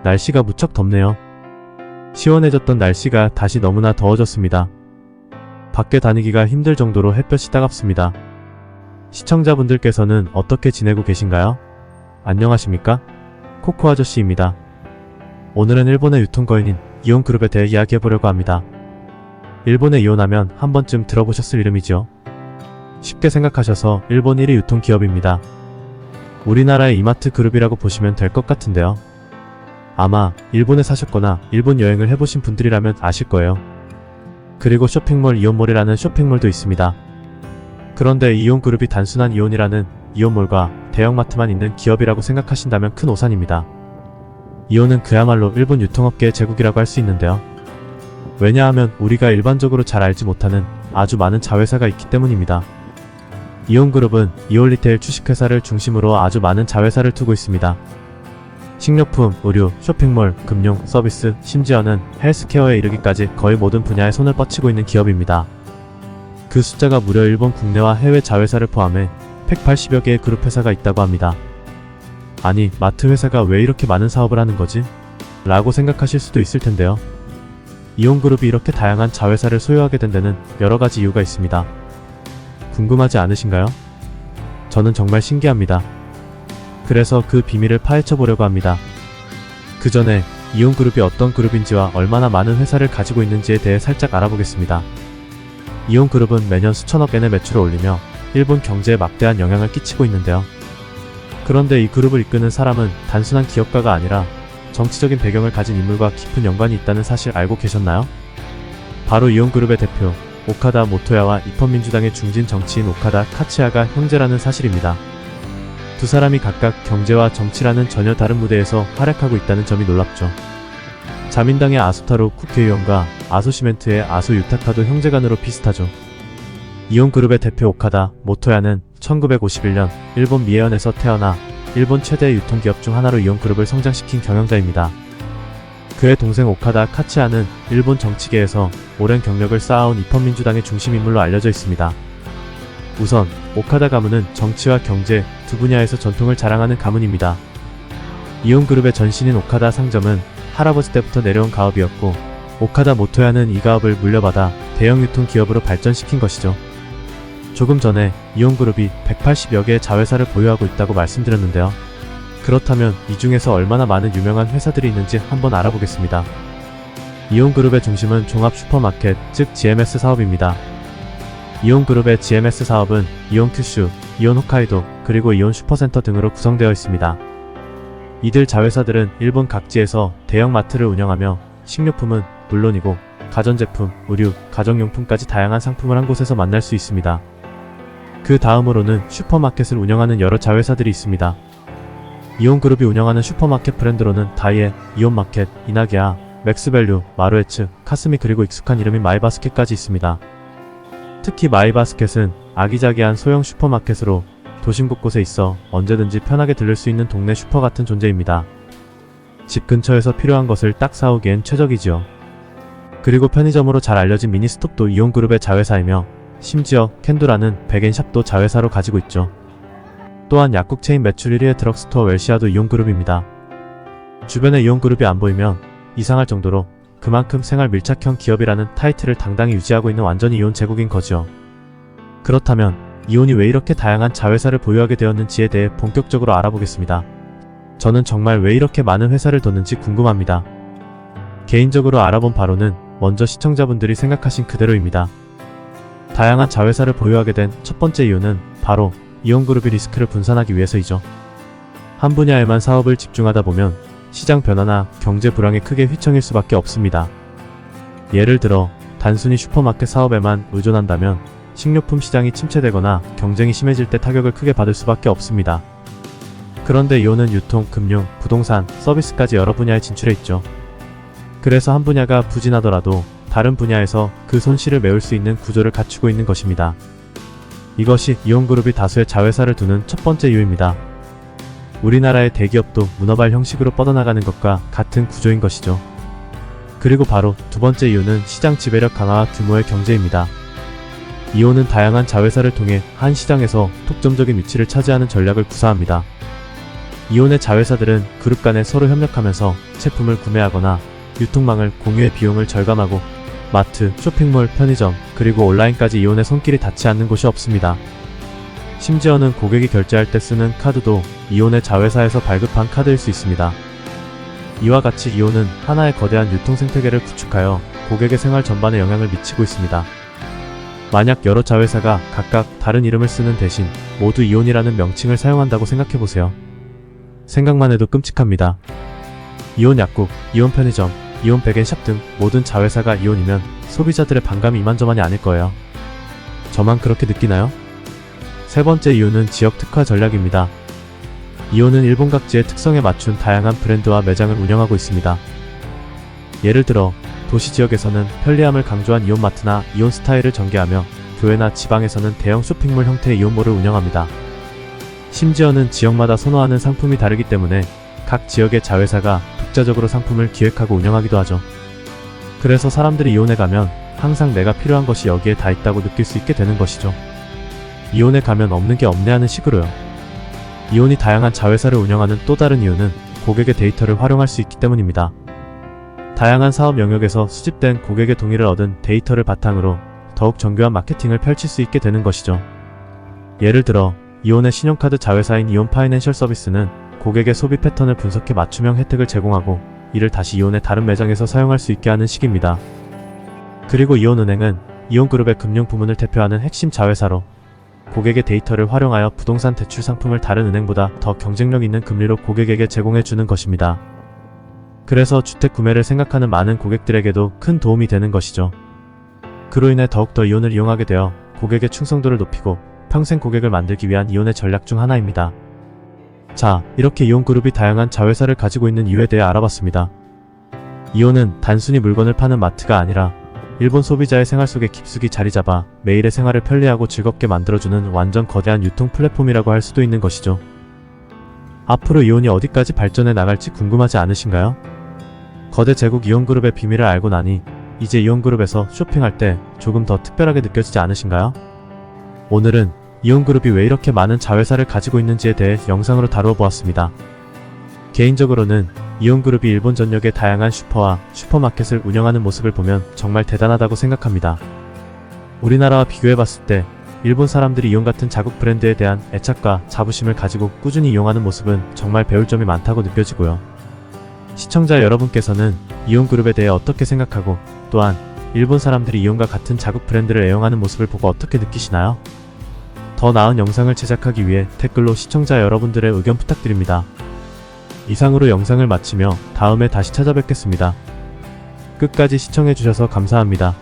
날씨가 무척 덥네요. 시원해졌던 날씨가 다시 너무나 더워졌습니다. 밖에 다니기가 힘들 정도로 햇볕이 따갑습니다. 시청자분들께서는 어떻게 지내고 계신가요? 안녕하십니까? 코코 아저씨입니다. 오늘은 일본의 유통거인인 이온그룹에 대해 이야기해보려고 합니다. 일본에 이온하면 한 번쯤 들어보셨을 이름이죠. 쉽게 생각하셔서 일본 1위 유통기업입니다. 우리나라의 이마트 그룹이라고 보시면 될 것 같은데요. 아마 일본에 사셨거나 일본 여행을 해보신 분들이라면 아실 거예요. 그리고 쇼핑몰 이온몰이라는 쇼핑몰도 있습니다. 그런데 이온그룹이 단순한 이온이라는 이온몰과 대형마트만 있는 기업이라고 생각하신다면 큰 오산입니다. 이온은 그야말로 일본 유통업계의 제국이라고 할 수 있는데요. 왜냐하면 우리가 일반적으로 잘 알지 못하는 아주 많은 자회사가 있기 때문입니다. 이온그룹은 이온리테일 주식회사를 중심으로 아주 많은 자회사를 두고 있습니다. 식료품, 의류, 쇼핑몰, 금융, 서비스, 심지어는 헬스케어에 이르기까지 거의 모든 분야에 손을 뻗치고 있는 기업입니다. 그 숫자가 무려 일본 국내와 해외 자회사를 포함해 180여 개의 그룹 회사가 있다고 합니다. 아니, 마트 회사가 왜 이렇게 많은 사업을 하는 거지? 라고 생각하실 수도 있을 텐데요. 이온그룹이 이렇게 다양한 자회사를 소유하게 된 데는 여러 가지 이유가 있습니다. 궁금하지 않으신가요? 저는 정말 신기합니다. 그래서 그 비밀을 파헤쳐 보려고 합니다. 그 전에 이온그룹이 어떤 그룹인지와 얼마나 많은 회사를 가지고 있는지에 대해 살짝 알아보겠습니다. 이온그룹은 매년 수천억 엔의 매출을 올리며 일본 경제에 막대한 영향을 끼치고 있는데요. 그런데 이 그룹을 이끄는 사람은 단순한 기업가가 아니라 정치적인 배경을 가진 인물과 깊은 연관이 있다는 사실 알고 계셨나요? 바로 이온그룹의 대표 오카다 모토야와 입헌민주당의 중진 정치인 오카다 카츠야가 형제라는 사실입니다. 두 사람이 각각 경제와 정치라는 전혀 다른 무대에서 활약하고 있다는 점이 놀랍죠. 자민당의 아소타로 국회의원과 아소시멘트의 아소 유타카도 형제간으로 비슷하죠. 이온그룹의 대표 오카다 모토야는 1951년 일본 미에현에서 태어나 일본 최대의 유통기업 중 하나로 이온그룹을 성장시킨 경영자입니다. 그의 동생 오카다 카츠야는 일본 정치계에서 오랜 경력을 쌓아온 입헌민주당의 중심인물로 알려져 있습니다. 우선 오카다 가문은 정치와 경제 두 분야에서 전통을 자랑하는 가문입니다. 이온그룹의 전신인 오카다 상점은 할아버지 때부터 내려온 가업이었고 오카다 모토야는 이 가업을 물려받아 대형 유통기업으로 발전시킨 것이죠. 조금 전에 이온그룹이 180여 개의 자회사를 보유하고 있다고 말씀드렸는데요. 그렇다면 이 중에서 얼마나 많은 유명한 회사들이 있는지 한번 알아보겠습니다. 이온그룹의 중심은 종합 슈퍼마켓, 즉 GMS 사업입니다. 이온그룹의 GMS 사업은 이온 큐슈, 이온 홋카이도, 그리고 이온 슈퍼센터 등으로 구성되어 있습니다. 이들 자회사들은 일본 각지에서 대형마트를 운영하며 식료품은 물론이고 가전제품, 의류, 가정용품까지 다양한 상품을 한 곳에서 만날 수 있습니다. 그 다음으로는 슈퍼마켓을 운영하는 여러 자회사들이 있습니다. 이온그룹이 운영하는 슈퍼마켓 브랜드로는 다이에, 이온마켓, 이나기야, 맥스밸류, 마루에츠, 카스미 그리고 익숙한 이름인 마이바스켓까지 있습니다. 특히 마이바스켓은 아기자기한 소형 슈퍼마켓으로 도심 곳곳에 있어 언제든지 편하게 들를 수 있는 동네 슈퍼 같은 존재입니다. 집 근처에서 필요한 것을 딱 사오기엔 최적이지요. 그리고 편의점으로 잘 알려진 미니스톱도 이온그룹의 자회사이며 심지어 캔두라는 백엔샵도 자회사로 가지고 있죠. 또한 약국 체인 매출 1위의 드럭스토어 웰시아도 이온그룹입니다. 주변에 이온그룹이 안 보이면 이상할 정도로 그만큼 생활 밀착형 기업이라는 타이틀을 당당히 유지하고 있는 완전히 이온 제국인 거죠. 그렇다면 이온이 왜 이렇게 다양한 자회사를 보유하게 되었는지에 대해 본격적으로 알아보겠습니다. 저는 정말 왜 이렇게 많은 회사를 뒀는지 궁금합니다. 개인적으로 알아본 바로는 먼저 시청자분들이 생각하신 그대로입니다. 다양한 자회사를 보유하게 된 첫 번째 이유는 바로 이온그룹이 리스크를 분산하기 위해서이죠. 한 분야에만 사업을 집중하다 보면 시장 변화나 경제 불황에 크게 휘청일 수밖에 없습니다. 예를 들어 단순히 슈퍼마켓 사업에만 의존한다면 식료품 시장이 침체되거나 경쟁이 심해질 때 타격을 크게 받을 수밖에 없습니다. 그런데 이온은 유통, 금융, 부동산, 서비스까지 여러 분야에 진출해 있죠. 그래서 한 분야가 부진하더라도 다른 분야에서 그 손실을 메울 수 있는 구조를 갖추고 있는 것입니다. 이것이 이온그룹이 다수의 자회사를 두는 첫 번째 이유입니다. 우리나라의 대기업도 문어발 형식으로 뻗어나가는 것과 같은 구조인 것이죠. 그리고 바로 두 번째 이유는 시장 지배력 강화와 규모의 경제입니다. 이온은 다양한 자회사를 통해 한 시장에서 독점적인 위치를 차지하는 전략을 구사합니다. 이온의 자회사들은 그룹 간에 서로 협력하면서 제품을 구매하거나 유통망을 공유해 비용을 절감하고 마트, 쇼핑몰, 편의점, 그리고 온라인까지 이온의 손길이 닿지 않는 곳이 없습니다. 심지어는 고객이 결제할 때 쓰는 카드도 이온의 자회사에서 발급한 카드일 수 있습니다. 이와 같이 이온은 하나의 거대한 유통 생태계를 구축하여 고객의 생활 전반에 영향을 미치고 있습니다. 만약 여러 자회사가 각각 다른 이름을 쓰는 대신 모두 이온이라는 명칭을 사용한다고 생각해보세요. 생각만 해도 끔찍합니다. 이온 약국, 이온 편의점, 이온 백앤샵 등 모든 자회사가 이온이면 소비자들의 반감이 이만저만이 아닐 거예요. 저만 그렇게 느끼나요? 세 번째 이유는 지역 특화 전략입니다. 이온은 일본 각지의 특성에 맞춘 다양한 브랜드와 매장을 운영하고 있습니다. 예를 들어 도시 지역에서는 편리함을 강조한 이온마트나 이온 스타일을 전개하며 교외나 지방에서는 대형 쇼핑몰 형태의 이온몰을 운영합니다. 심지어는 지역마다 선호하는 상품이 다르기 때문에 각 지역의 자회사가 독자적으로 상품을 기획하고 운영하기도 하죠. 그래서 사람들이 이온에 가면 항상 내가 필요한 것이 여기에 다 있다고 느낄 수 있게 되는 것이죠. 이온에 가면 없는 게 없네 하는 식으로요. 이온이 다양한 자회사를 운영하는 또 다른 이유는 고객의 데이터를 활용할 수 있기 때문입니다. 다양한 사업 영역에서 수집된 고객의 동의를 얻은 데이터를 바탕으로 더욱 정교한 마케팅을 펼칠 수 있게 되는 것이죠. 예를 들어 이온의 신용카드 자회사인 이온 파이낸셜 서비스는 고객의 소비 패턴을 분석해 맞춤형 혜택을 제공하고 이를 다시 이온의 다른 매장에서 사용할 수 있게 하는 식입니다. 그리고 이온은행은 이온그룹의 금융 부문을 대표하는 핵심 자회사로 고객의 데이터를 활용하여 부동산 대출 상품을 다른 은행보다 더 경쟁력 있는 금리로 고객에게 제공해 주는 것입니다. 그래서 주택 구매를 생각하는 많은 고객들에게도 큰 도움이 되는 것이죠. 그로 인해 더욱더 이온을 이용하게 되어 고객의 충성도를 높이고 평생 고객을 만들기 위한 이온의 전략 중 하나입니다. 자, 이렇게 이온그룹이 다양한 자회사를 가지고 있는 이유에 대해 알아봤습니다. 이온은 단순히 물건을 파는 마트가 아니라 일본 소비자의 생활 속에 깊숙이 자리잡아 매일의 생활을 편리하고 즐겁게 만들어주는 완전 거대한 유통 플랫폼이라고 할 수도 있는 것이죠. 앞으로 이온이 어디까지 발전해 나갈지 궁금하지 않으신가요? 거대 제국 이온그룹의 비밀을 알고 나니 이제 이온그룹에서 쇼핑할 때 조금 더 특별하게 느껴지지 않으신가요? 오늘은 이온그룹이 왜 이렇게 많은 자회사를 가지고 있는지에 대해 영상으로 다루어 보았습니다. 개인적으로는 이온그룹이 일본 전역의 다양한 슈퍼와 슈퍼마켓을 운영하는 모습을 보면 정말 대단하다고 생각합니다. 우리나라와 비교해봤을 때 일본 사람들이 이온 같은 자국 브랜드에 대한 애착과 자부심을 가지고 꾸준히 이용하는 모습은 정말 배울 점이 많다고 느껴지고요. 시청자 여러분께서는 이온그룹에 대해 어떻게 생각하고 또한 일본 사람들이 이온과 같은 자국 브랜드를 애용하는 모습을 보고 어떻게 느끼시나요? 더 나은 영상을 제작하기 위해 댓글로 시청자 여러분들의 의견 부탁드립니다. 이상으로 영상을 마치며 다음에 다시 찾아뵙겠습니다. 끝까지 시청해주셔서 감사합니다.